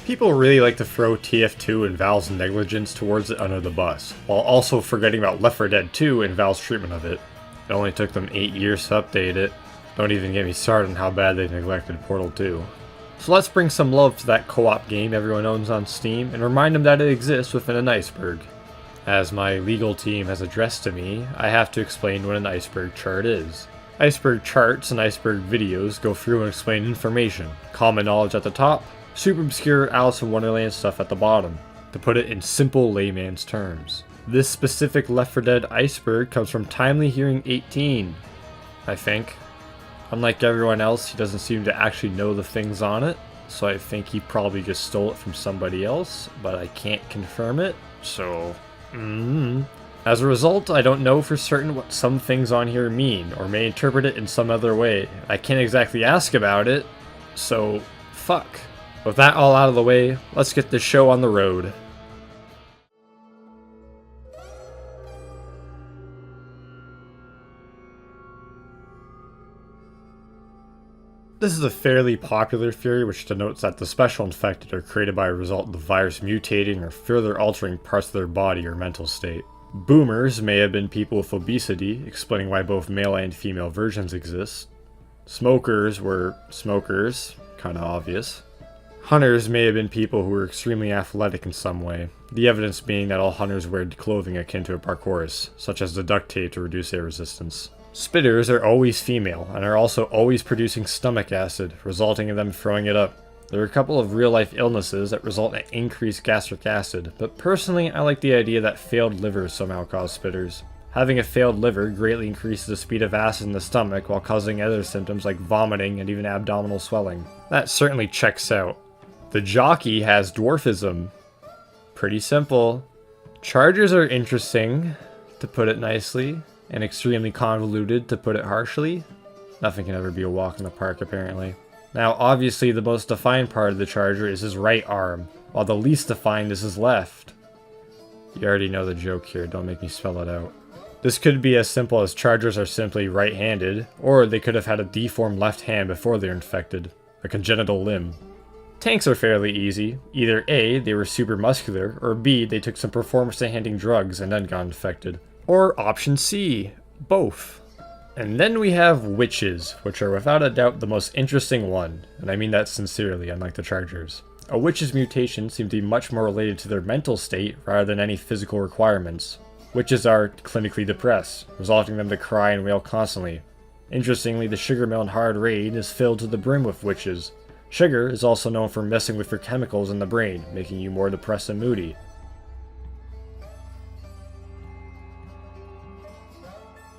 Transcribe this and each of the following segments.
People really like to throw TF2 and Valve's negligence towards it under the bus, while also forgetting about Left 4 Dead 2 and Valve's treatment of it. It only took them 8 years to update it. Don't even get me started on how bad they neglected Portal 2. So let's bring some love to that co-op game everyone owns on Steam and remind them that it exists within an iceberg. As my legal team has addressed to me, I have to explain what an iceberg chart is. Iceberg charts and iceberg videos go through and explain information, common knowledge at the top, super obscure Alice in Wonderland stuff at the bottom, to put it in simple layman's terms. This specific Left 4 Dead iceberg comes from Timely Hearing 18, I think. Unlike everyone else, he doesn't seem to actually know the things on it, so I think he probably just stole it from somebody else, but I can't confirm it, so... As a result, I don't know for certain what some things on here mean, or may interpret it in some other way. I can't exactly ask about it, so fuck. With that all out of the way, let's get this show on the road. This is a fairly popular theory which denotes that the special infected are created by a result of the virus mutating or further altering parts of their body or mental state. Boomers may have been people with obesity, explaining why both male and female versions exist. Smokers were smokers, kinda obvious. Hunters may have been people who were extremely athletic in some way, the evidence being that all hunters wear clothing akin to a parkourist, such as the duct tape to reduce air resistance. Spitters are always female, and are also always producing stomach acid, resulting in them throwing it up. There are a couple of real-life illnesses that result in increased gastric acid, but personally I like the idea that failed livers somehow cause spitters. Having a failed liver greatly increases the speed of acid in the stomach while causing other symptoms like vomiting and even abdominal swelling. That certainly checks out. The jockey has dwarfism. Pretty simple. Chargers are interesting, to put it nicely, and extremely convoluted, to put it harshly. Nothing can ever be a walk in the park, apparently. Now, obviously, the most defined part of the Charger is his right arm, while the least defined is his left. You already know the joke here, don't make me spell it out. This could be as simple as Chargers are simply right-handed, or they could have had a deformed left hand before they're infected, a congenital limb. Tanks are fairly easy. Either A, they were super muscular, or B, they took some performance-enhancing drugs and then got infected. Or option C, both. And then we have witches, which are without a doubt the most interesting one, and I mean that sincerely, unlike the Chargers. A witch's mutations seem to be much more related to their mental state rather than any physical requirements. Witches are clinically depressed, resulting in them to cry and wail constantly. Interestingly, the sugar mill in Hard Raid is filled to the brim with witches. Sugar is also known for messing with your chemicals in the brain, making you more depressed and moody.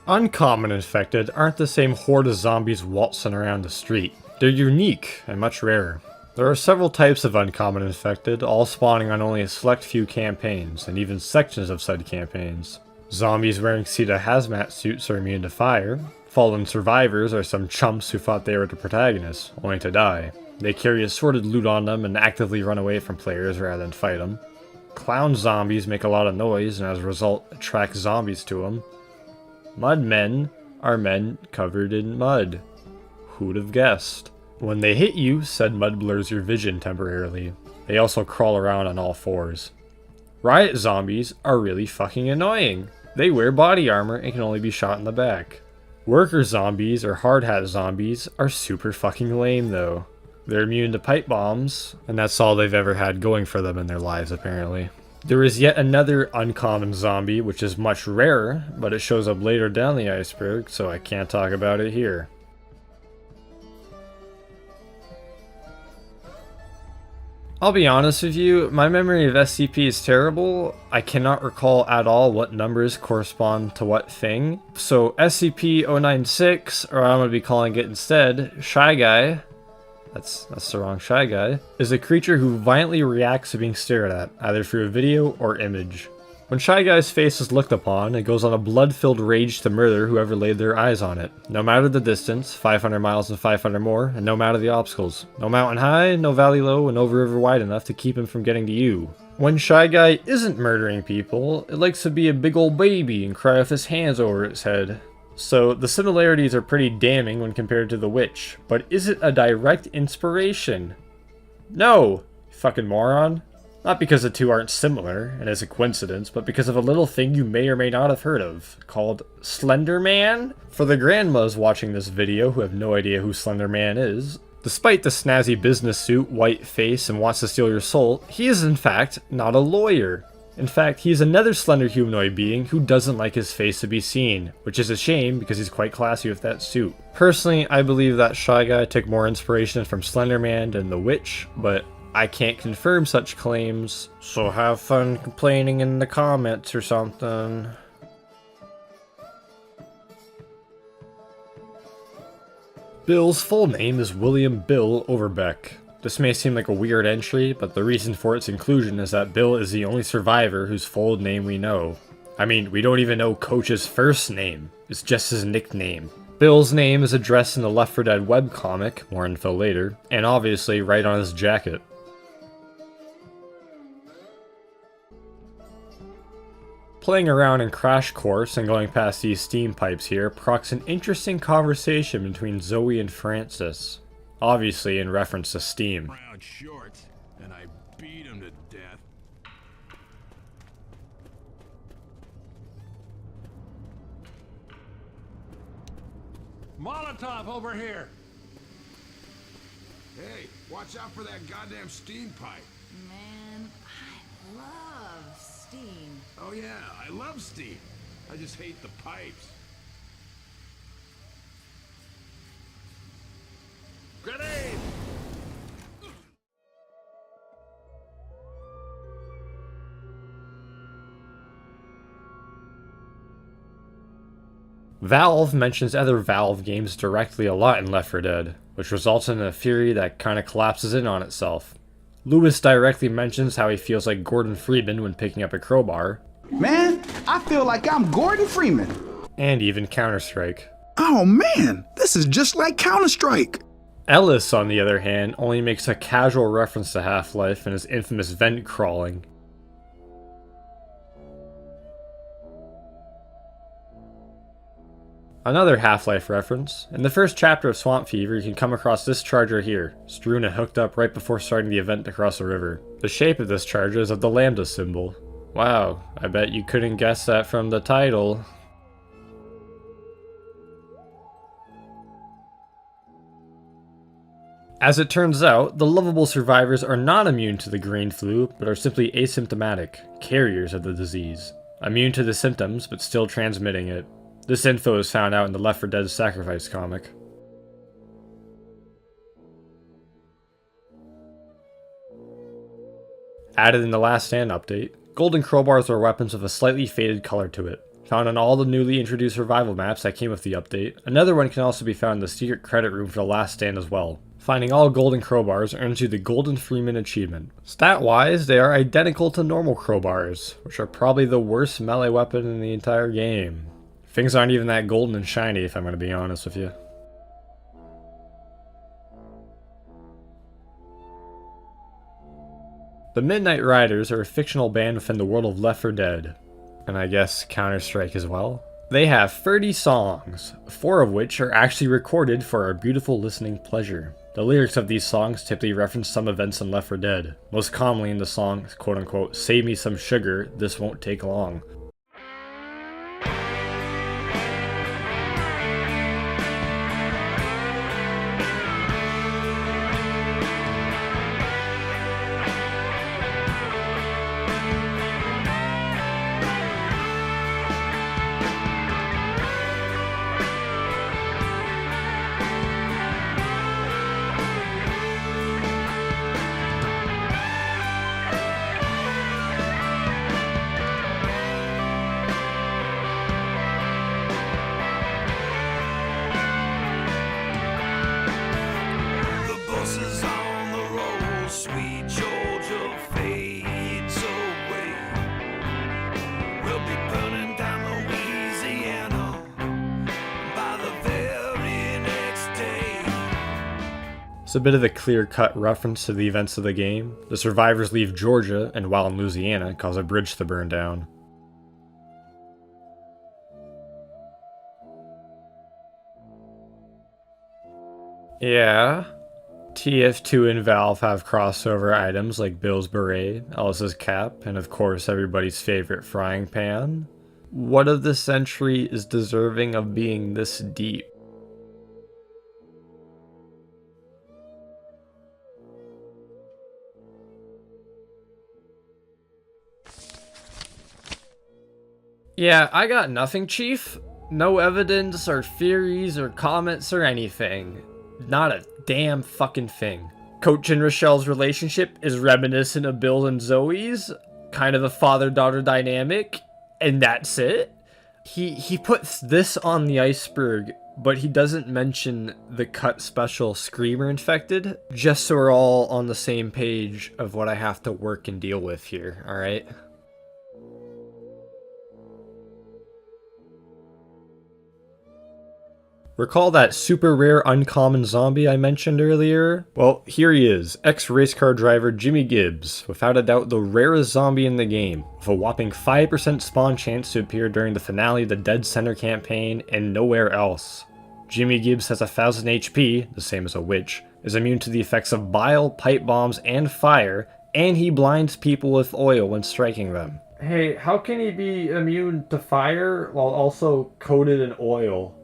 Uncommon infected aren't the same horde of zombies waltzing around the street. They're unique and much rarer. There are several types of uncommon infected, all spawning on only a select few campaigns, and even sections of said campaigns. Zombies wearing Sita hazmat suits are immune to fire. Fallen survivors are some chumps who thought they were the protagonists, only to die. They carry assorted loot on them and actively run away from players rather than fight them. Clown zombies make a lot of noise and as a result attract zombies to them. Mudmen are men covered in mud. Who'd have guessed? When they hit you, said mud blurs your vision temporarily. They also crawl around on all fours. Riot zombies are really fucking annoying. They wear body armor and can only be shot in the back. Worker zombies or hard hat zombies are super fucking lame though. They're immune to pipe bombs, and that's all they've ever had going for them in their lives apparently. There is yet another uncommon zombie, which is much rarer, but it shows up later down the iceberg, so I can't talk about it here. I'll be honest with you, my memory of SCP is terrible. I cannot recall at all what numbers correspond to what thing. So SCP-096, or I'm going to be calling it instead, Shy Guy, that's the wrong Shy Guy, is a creature who violently reacts to being stared at, either through a video or image. When Shy Guy's face is looked upon, it goes on a blood-filled rage to murder whoever laid their eyes on it. No matter the distance, 500 miles and 500 more, and no matter the obstacles. No mountain high, no valley low, and no river wide enough to keep him from getting to you. When Shy Guy isn't murdering people, it likes to be a big old baby and cry with his hands over its head. So the similarities are pretty damning when compared to the witch, but is it a direct inspiration? No! fucking moron? Not because the two aren't similar, and it's a coincidence, but because of a little thing you may or may not have heard of, called Slender Man? For the grandmas watching this video who have no idea who Slender Man is, despite the snazzy business suit, white face, and wants to steal your soul, he is in fact not a lawyer. In fact, he is another slender humanoid being who doesn't like his face to be seen, which is a shame because he's quite classy with that suit. Personally, I believe that Shy Guy took more inspiration from Slender Man than the Witch, but I can't confirm such claims, so have fun complaining in the comments or something. Bill's full name is William Bill Overbeck. This may seem like a weird entry, but the reason for its inclusion is that Bill is the only survivor whose full name we know. I mean, we don't even know Coach's first name, it's just his nickname. Bill's name is addressed in the Left 4 Dead webcomic, more info later, and obviously right on his jacket. Playing around in Crash Course and going past these steam pipes here procs an interesting conversation between Zoe and Francis. Obviously in reference to Steam. Brown shorts, and I beat him to death. Molotov over here! Hey, watch out for that goddamn steam pipe. Man, I love steam. Oh yeah, I love steam. I just hate the pipes. Grenade! Valve mentions other Valve games directly a lot in Left 4 Dead, which results in a fury that kinda collapses in on itself. Lewis directly mentions how he feels like Gordon Freeman when picking up a crowbar. Man, I feel like I'm Gordon Freeman. And even Counter-Strike. Oh man, this is just like Counter-Strike. Ellis, on the other hand, only makes a casual reference to Half-Life and his infamous vent crawling. Another Half-Life reference. In the first chapter of Swamp Fever, you can come across this charger here, strewn and hooked up right before starting the event to cross the river. The shape of this charger is of the lambda symbol. Wow, I bet you couldn't guess that from the title. As it turns out, the lovable survivors are not immune to the green flu, but are simply asymptomatic, carriers of the disease. Immune to the symptoms, but still transmitting it. This info is found out in the Left 4 Dead Sacrifice comic. Added in the Last Stand update, golden crowbars are weapons with a slightly faded color to it. Found on all the newly introduced survival maps that came with the update, another one can also be found in the secret credit room for the Last Stand as well. Finding all golden crowbars earns you the Golden Freeman achievement. Stat-wise, they are identical to normal crowbars, which are probably the worst melee weapon in the entire game. Things aren't even that golden and shiny, if I'm going to be honest with you. The Midnight Riders are a fictional band within the world of Left 4 Dead, and I guess Counter-Strike as well. They have 30 songs, 4 of which are actually recorded for our beautiful listening pleasure. The lyrics of these songs typically reference some events in Left 4 Dead, most commonly in the song, quote-unquote, "Save me some sugar, this won't take long." It's a bit of a clear-cut reference to the events of the game. The survivors leave Georgia, and while in Louisiana, cause a bridge to burn down. Yeah? TF2 and Valve have crossover items like Bill's beret, Alice's cap, and of course everybody's favorite frying pan. What of this entry is deserving of being this deep? Yeah, I got nothing, Chief. No evidence or theories or comments or anything. Not a damn fucking thing. Coach and Rochelle's relationship is reminiscent of Bill and Zoe's, kind of a father-daughter dynamic, and that's it. He puts this on the iceberg, but he doesn't mention the cut special Screamer Infected, just so we're all on the same page of what I have to work and deal with here, alright? Recall that super rare uncommon zombie I mentioned earlier? Well, here he is, ex-race car driver Jimmy Gibbs, without a doubt the rarest zombie in the game, with a whopping 5% spawn chance to appear during the finale of the Dead Center campaign and nowhere else. Jimmy Gibbs has 1000 HP, the same as a witch, is immune to the effects of bile, pipe bombs, and fire, and he blinds people with oil when striking them. Hey, how can he be immune to fire while also coated in oil?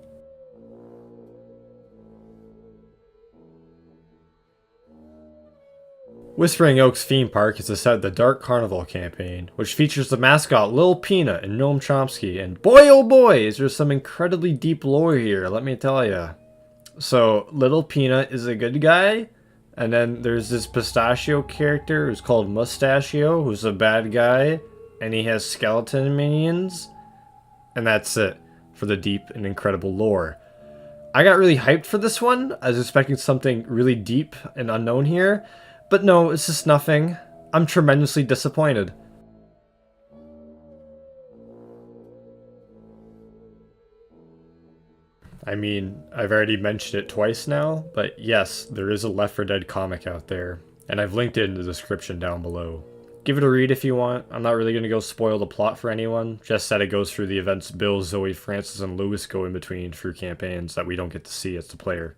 Whispering Oaks Theme Park is the set of the Dark Carnival campaign, which features the mascot Lil Peanut and Noam Chomsky, and boy oh boy is there some incredibly deep lore here, let me tell ya. So, Little Peanut is a good guy, and then there's this pistachio character who's called Mustachio, who's a bad guy, and he has skeleton minions, and that's it for the deep and incredible lore. I got really hyped for this one. I was expecting something really deep and unknown here, but no, it's just nothing. I'm tremendously disappointed. I mean, I've already mentioned it twice now, but yes, there is a Left 4 Dead comic out there, and I've linked it in the description down below. Give it a read if you want. I'm not really going to go spoil the plot for anyone, just that it goes through the events Bill, Zoe, Francis, and Lewis go in between through campaigns that we don't get to see as the player.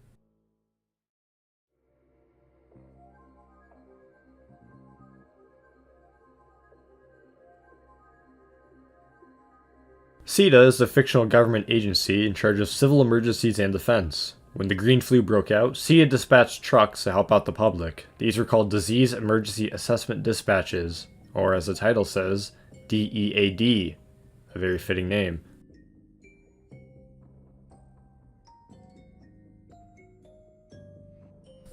CETA is a fictional government agency in charge of civil emergencies and defense. When the green flu broke out, CETA dispatched trucks to help out the public. These were called Disease Emergency Assessment Dispatches, or as the title says, DEAD, a very fitting name.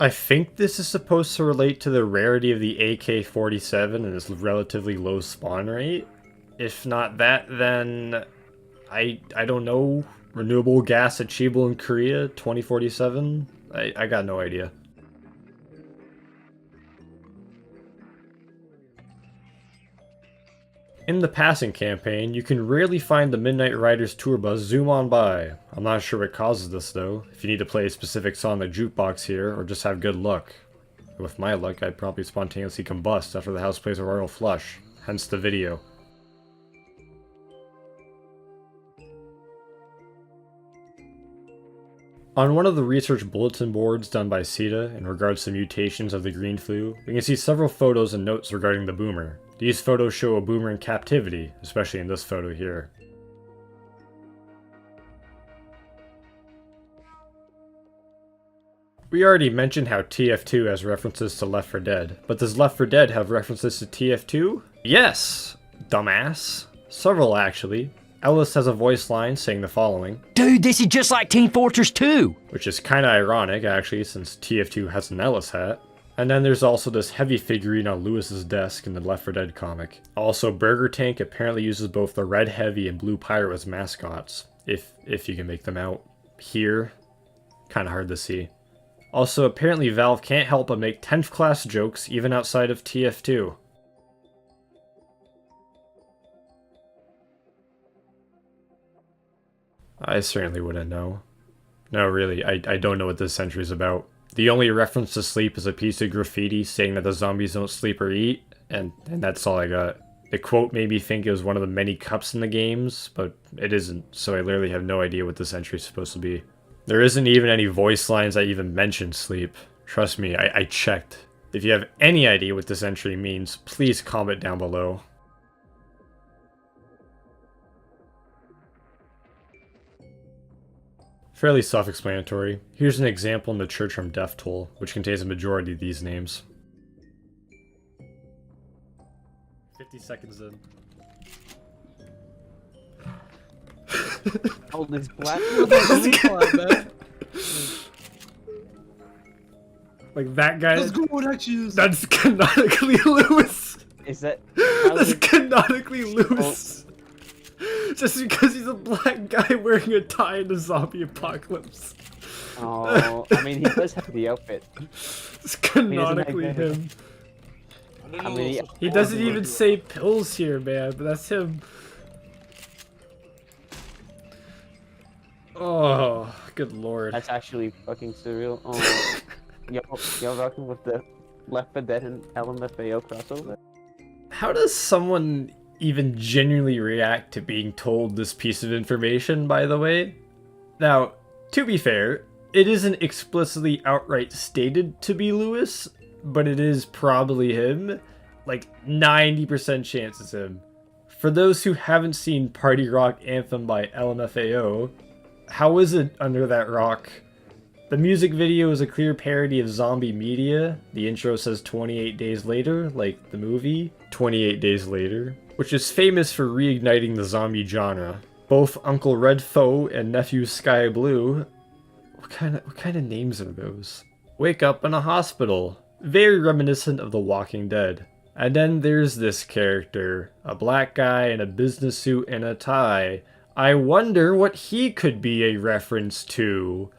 I think this is supposed to relate to the rarity of the AK-47 and its relatively low spawn rate. If not that, then I don't know. Renewable gas achievable in Korea 2047? I got no idea. In the passing campaign, you can rarely find the Midnight Riders tour bus zoom on by. I'm not sure what causes this though, if you need to play a specific song on the jukebox here, or just have good luck. With my luck, I'd probably spontaneously combust after the house plays a royal flush, hence the video. On one of the research bulletin boards done by CETA in regards to mutations of the green flu, we can see several photos and notes regarding the boomer. These photos show a boomer in captivity, especially in this photo here. We already mentioned how TF2 has references to Left 4 Dead, but does Left 4 Dead have references to TF2? Yes, dumbass. Several actually. Ellis has a voice line saying the following. Dude, this is just like Team Fortress 2! Which is kinda ironic actually, since TF2 has an Ellis hat. And then there's also this heavy figurine on Lewis's desk in the Left 4 Dead comic. Also, Burger Tank apparently uses both the Red Heavy and Blue Pirate as mascots, if you can make them out. Here, kinda hard to see. Also, apparently Valve can't help but make 10th class jokes even outside of TF2. I certainly wouldn't know. No, really, I don't know what this century is about. The only reference to sleep is a piece of graffiti saying that the zombies don't sleep or eat, and that's all I got. The quote made me think it was one of the many cups in the games, but it isn't, so I literally have no idea what this entry is supposed to be. There isn't even any voice lines that even mention sleep, Trust me, I checked. If you have any idea what this entry means, please comment down below. Fairly self-explanatory. Here's an example in the Church from Death Toll, which contains a majority of these names. 50 seconds in. Oh, this black man. Like that guy. Let's go with that cheese. That's canonically Lewis. Is that? That's canonically Lewis. Just because he's a black guy wearing a tie in a zombie apocalypse. Oh, I mean, he does have the outfit. It's canonically him. I mean, He doesn't even say pills here, man, but that's him. Oh, good lord. that's actually fucking surreal. Oh, y'all rocking with the Left 4 Dead and LMFAO crossover? How does someone even genuinely react to being told this piece of information, by the way? Now, to be fair, it isn't explicitly outright stated to be Lewis, but it is probably him. Like 90% chance it's him. For those who haven't seen Party Rock Anthem by LMFAO, how is it Under That Rock? The music video is a clear parody of zombie media. The intro says 28 days later, like the movie 28 Days Later, which is famous for reigniting the zombie genre. Both Uncle Red Foe and Nephew Sky Blue. What kind of names are those? Wake up in a hospital. Very reminiscent of The Walking Dead. And then there's this character, a black guy in a business suit and a tie. I wonder what he could be a reference to.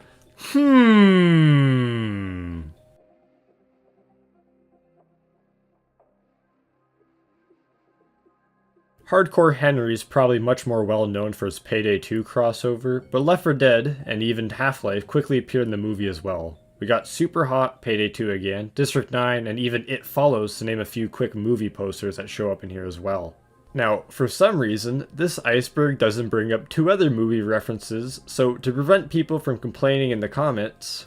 Hardcore Henry's probably much more well known for his Payday 2 crossover, but Left 4 Dead and even Half-Life quickly appeared in the movie as well. We got Super Hot, Payday 2 again, District 9, and even It Follows, to name a few quick movie posters that show up in here as well. Now, for some reason, this iceberg doesn't bring up two other movie references, so to prevent people from complaining in the comments,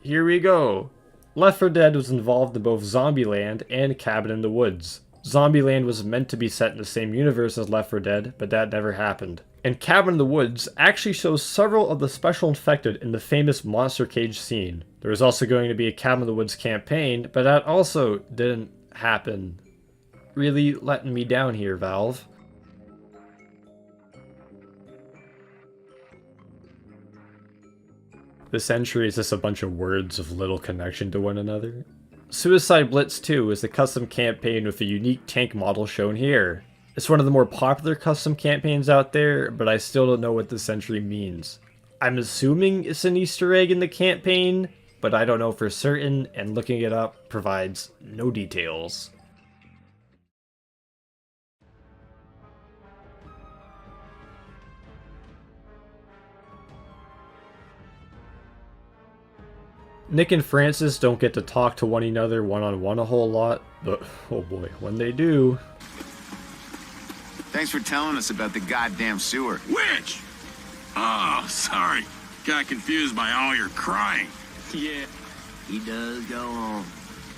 here we go. Left 4 Dead was involved in both Zombieland and Cabin in the Woods. Zombieland was meant to be set in the same universe as Left 4 Dead, but that never happened. And Cabin in the Woods actually shows several of the special infected in the famous monster cage scene. There was also going to be a Cabin in the Woods campaign, but that also didn't happen. Really letting me down here, Valve. This entry is just a bunch of words of little connection to one another. Suicide Blitz 2 is the custom campaign with a unique tank model shown here. It's one of the more popular custom campaigns out there, but I still don't know what this entry means. I'm assuming it's an Easter egg in the campaign, but I don't know for certain, and looking it up provides no details. Nick and Francis don't get to talk to one another one-on-one a whole lot, but oh boy, when they do. Thanks for telling us about the goddamn sewer. Which? Oh, sorry. Got confused by all your crying. Yeah, he does go on.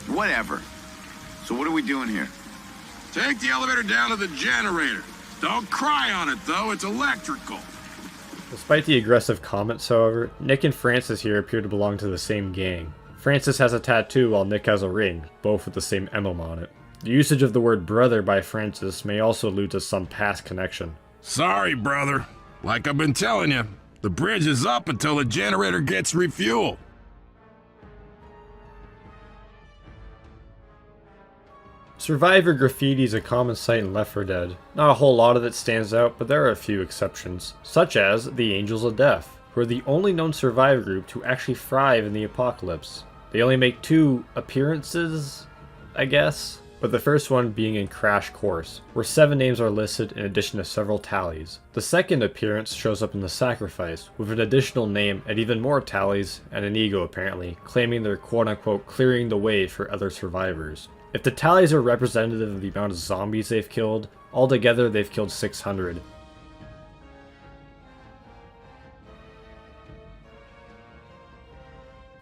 Whatever. So what are we doing here? Take the elevator down to the generator. Don't cry on it, though. It's electrical. Despite the aggressive comments, however, Nick and Francis here appear to belong to the same gang. Francis has a tattoo while Nick has a ring, both with the same emblem on it. The usage of the word brother by Francis may also allude to some past connection. Sorry, brother. Like I've been telling you, the bridge is up until the generator gets refueled. Survivor graffiti is a common sight in Left 4 Dead. Not a whole lot of it stands out, but there are a few exceptions, such as the Angels of Death, who are the only known survivor group to actually thrive in the apocalypse. They only make 2 appearances, I guess, but the first one being in Crash Course, where 7 names are listed in addition to several tallies. The second appearance shows up in The Sacrifice, with an additional name and even more tallies, and an ego apparently, claiming they're quote-unquote clearing the way for other survivors. If the tallies are representative of the amount of zombies they've killed, altogether they've killed 600.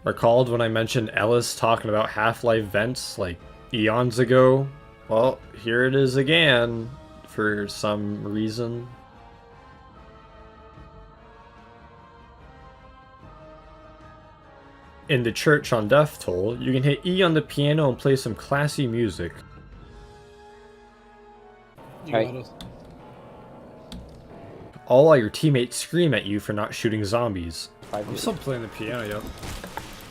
Recalled when I mentioned Ellis talking about Half-Life vents like eons ago? Well, here it is again, for some reason. In the church on Death Toll, you can hit E on the piano and play some classy music. Right. All while your teammates scream at you for not shooting zombies. I'm still playing the piano, yo.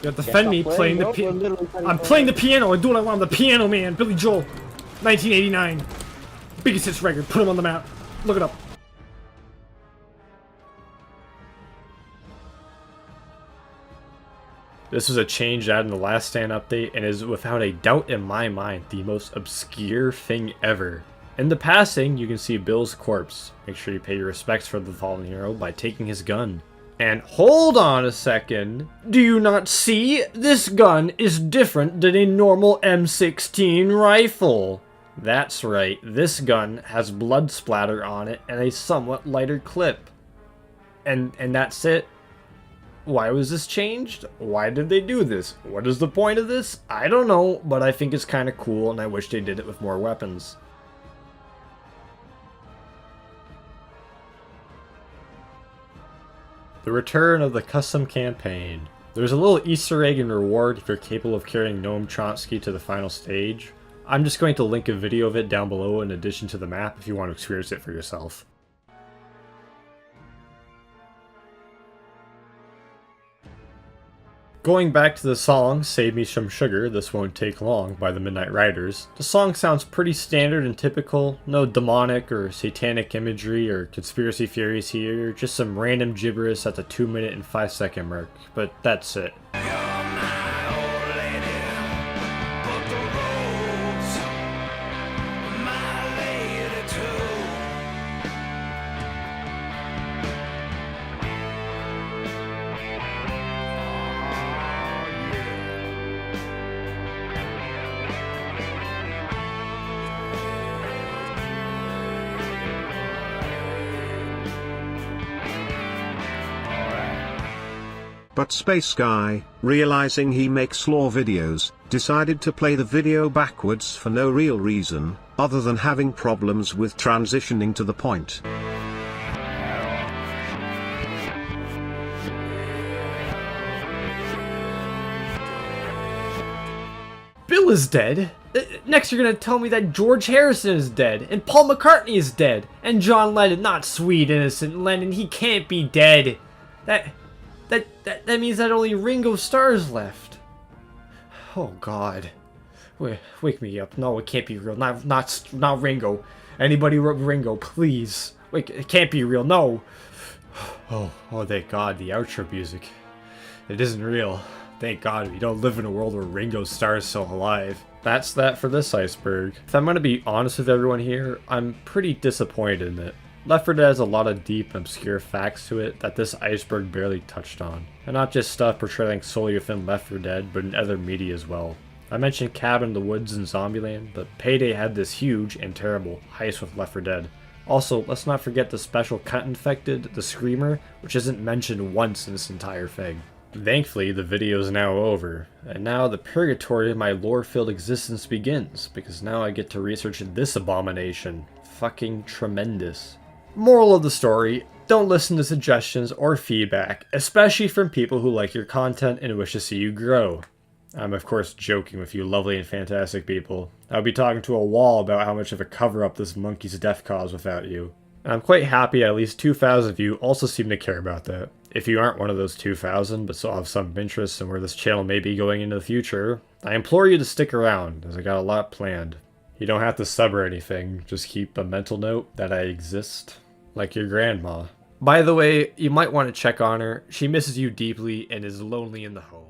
You have to defend me playing the piano. I'm playing the piano. I do what I want. I'm the piano man. Billy Joel, 1989. Biggest hits record. Put him on the map. Look it up. This was a change added in the Last Stand update and is without a doubt in my mind the most obscure thing ever. In the passing, you can see Bill's corpse. Make sure you pay your respects for the fallen hero by taking his gun. And hold on a second. Do you not see? This gun is different than a normal M16 rifle. That's right, this gun has blood splatter on it and a somewhat lighter clip. And that's it? Why was this changed? Why did they do this? What is the point of this? I don't know, but I think it's kind of cool and I wish they did it with more weapons. The return of the custom campaign. There's a little Easter egg and reward if you're capable of carrying Noam Chomsky to the final stage. I'm just going to link a video of it down below in addition to the map if you want to experience it for yourself. Going back to the song Save Me Some Sugar, This Won't Take Long by the Midnight Riders, the song sounds pretty standard and typical, no demonic or satanic imagery or conspiracy theories here, just some random gibberish at the 2-minute and 5-second mark, but that's it. But Space Guy, realizing he makes lore videos, decided to play the video backwards for no real reason, other than having problems with transitioning to the point. Bill is dead. Next you're gonna tell me that George Harrison is dead, and Paul McCartney is dead, and John Lennon, not sweet innocent Lennon, he can't be dead. That means that only Ringo Starr's left. Oh God. Wake me up. No, it can't be real. Not Ringo. Anybody Ringo, please. Wait, it can't be real. No. Oh, thank God, the outro music. It isn't real. Thank God we don't live in a world where Ringo Starr is still alive. That's that for this Iceberg. If I'm gonna be honest with everyone here, I'm pretty disappointed in it. Left 4 Dead has a lot of deep and obscure facts to it that this Iceberg barely touched on. And not just stuff portraying solely within Left 4 Dead, but in other media as well. I mentioned Cabin in the Woods and Zombieland, but Payday had this huge and terrible heist with Left 4 Dead. Also, let's not forget the special cut infected, the Screamer, which isn't mentioned once in this entire thing. Thankfully, the video is now over, and now the purgatory of my lore-filled existence begins, because now I get to research this abomination. Fucking tremendous. Moral of the story, don't listen to suggestions or feedback, especially from people who like your content and wish to see you grow. I'm of course joking with you lovely and fantastic people. I would be talking to a wall about how much of a cover-up this monkey's death caused without you. And I'm quite happy at least 2,000 of you also seem to care about that. If you aren't one of those 2,000 but still have some interest in where this channel may be going into the future, I implore you to stick around, as I got a lot planned. You don't have to sub or anything, just keep a mental note that I exist. Like your grandma. By the way, you might want to check on her. She misses you deeply and is lonely in the home.